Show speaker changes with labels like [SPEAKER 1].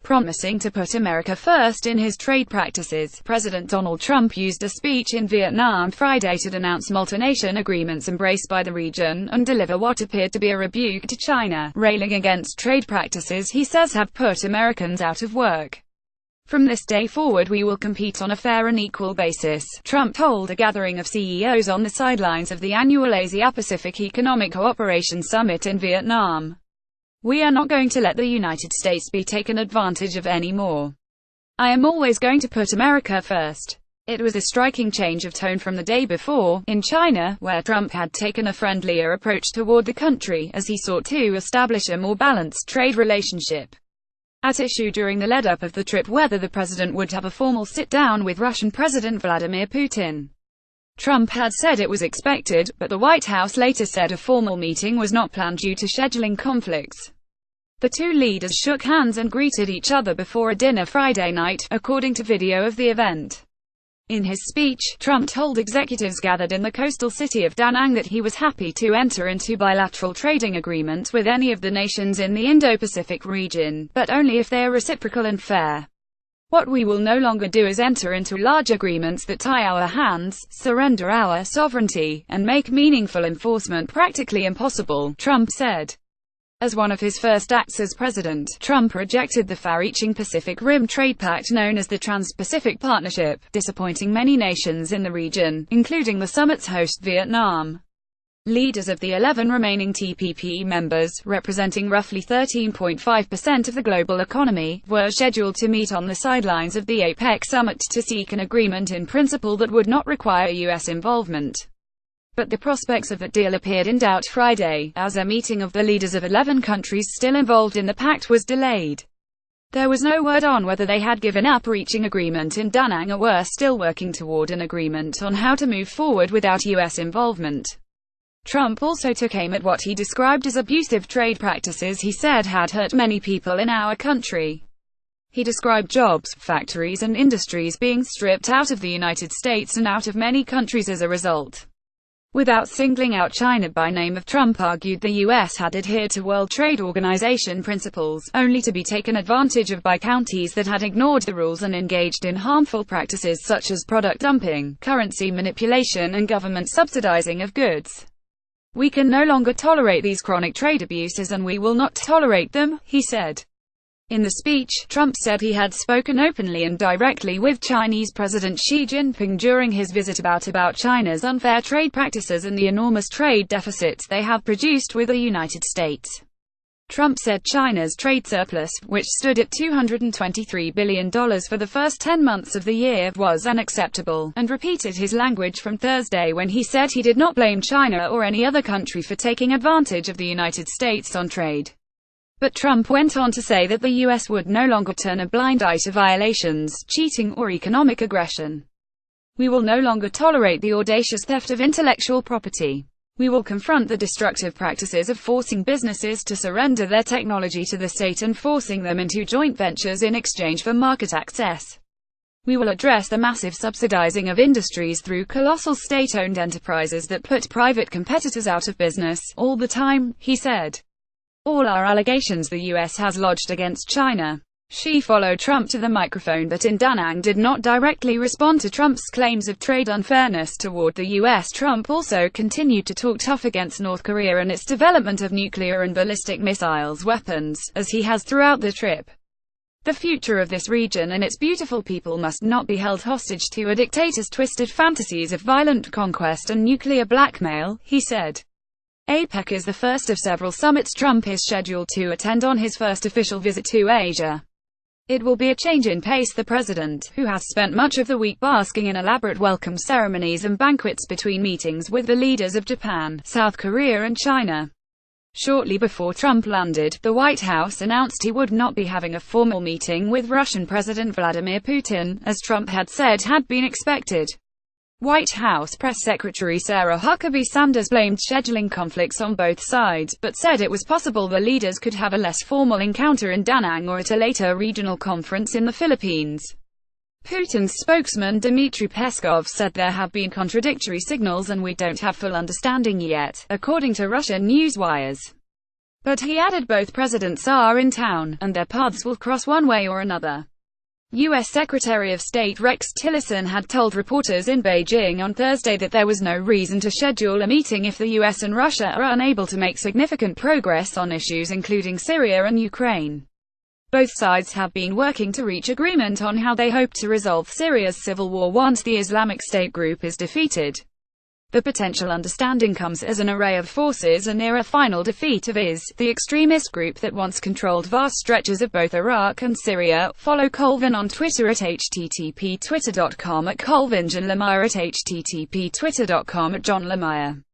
[SPEAKER 1] promising to put America first in his trade practices. President Donald Trump used a speech in Vietnam Friday to denounce multi-nation agreements embraced by the region, and deliver what appeared to be a rebuke to China, railing against trade practices he says have put Americans out of work. From this day forward we will compete on a fair and equal basis, Trump told a gathering of CEOs on the sidelines of the annual Asia-Pacific Economic Cooperation Summit in Vietnam. We are not going to let the United States be taken advantage of anymore. I am always going to put America first. It was a striking change of tone from the day before, in China, where Trump had taken a friendlier approach toward the country, as he sought to establish a more balanced trade relationship. At issue during the lead-up of the trip whether the president would have a formal sit-down with Russian President Vladimir Putin. Trump had said it was expected, but the White House later said a formal meeting was not planned due to scheduling conflicts. The two leaders shook hands and greeted each other before a dinner Friday night, according to video of the event. In his speech, Trump told executives gathered in the coastal city of Da Nang that he was happy to enter into bilateral trading agreements with any of the nations in the Indo-Pacific region, but only if they are reciprocal and fair. What we will no longer do is enter into large agreements that tie our hands, surrender our sovereignty, and make meaningful enforcement practically impossible, Trump said. As one of his first acts as president, Trump rejected the far-reaching Pacific Rim Trade Pact known as the Trans-Pacific Partnership, disappointing many nations in the region, including the summit's host Vietnam. Leaders of the 11 remaining TPP members, representing roughly 13.5% of the global economy, were scheduled to meet on the sidelines of the APEC summit to seek an agreement in principle that would not require U.S. involvement. But the prospects of that deal appeared in doubt Friday, as a meeting of the leaders of 11 countries still involved in the pact was delayed. There was no word on whether they had given up reaching agreement in Da Nang or were still working toward an agreement on how to move forward without U.S. involvement. Trump also took aim at what he described as abusive trade practices he said had hurt many people in our country. He described jobs, factories and industries being stripped out of the United States and out of many countries as a result. Without singling out China by name, Trump argued the U.S. had adhered to World Trade Organization principles, only to be taken advantage of by countries that had ignored the rules and engaged in harmful practices such as product dumping, currency manipulation and government subsidizing of goods. We can no longer tolerate these chronic trade abuses and we will not tolerate them, he said. In the speech, Trump said he had spoken openly and directly with Chinese President Xi Jinping during his visit about China's unfair trade practices and the enormous trade deficits they have produced with the United States. Trump said China's trade surplus, which stood at $223 billion for the first 10 months of the year, was unacceptable, and repeated his language from Thursday when he said he did not blame China or any other country for taking advantage of the United States on trade. But Trump went on to say that the U.S. would no longer turn a blind eye to violations, cheating or economic aggression. We will no longer tolerate the audacious theft of intellectual property. We will confront the destructive practices of forcing businesses to surrender their technology to the state and forcing them into joint ventures in exchange for market access. We will address the massive subsidizing of industries through colossal state-owned enterprises that put private competitors out of business, all the time, he said. All our allegations the U.S. has lodged against China. Xi followed Trump to the microphone but in Da Nang did not directly respond to Trump's claims of trade unfairness toward the U.S. Trump also continued to talk tough against North Korea and its development of nuclear and ballistic missiles weapons, as he has throughout the trip. The future of this region and its beautiful people must not be held hostage to a dictator's twisted fantasies of violent conquest and nuclear blackmail, he said. APEC is the first of several summits Trump is scheduled to attend on his first official visit to Asia. It will be a change in pace. The president, who has spent much of the week basking in elaborate welcome ceremonies and banquets between meetings with the leaders of Japan, South Korea and China. Shortly before Trump landed, the White House announced he would not be having a formal meeting with Russian President Vladimir Putin, as Trump had said had been expected. White House Press Secretary Sarah Huckabee Sanders blamed scheduling conflicts on both sides, but said it was possible the leaders could have a less formal encounter in Da Nang or at a later regional conference in the Philippines. Putin's spokesman Dmitry Peskov said there have been contradictory signals and we don't have full understanding yet, according to Russian news wires. But he added both presidents are in town, and their paths will cross one way or another. U.S. Secretary of State Rex Tillerson had told reporters in Beijing on Thursday that there was no reason to schedule a meeting if the U.S. and Russia are unable to make significant progress on issues including Syria and Ukraine. Both sides have been working to reach agreement on how they hope to resolve Syria's civil war once the Islamic State group is defeated. The potential understanding comes as an array of forces are near a final defeat of IS, the extremist group that once controlled vast stretches of both Iraq and Syria. Follow Colvin on Twitter at http://twitter.com@colvinjohnlemire at http://twitter.com@johnlemire.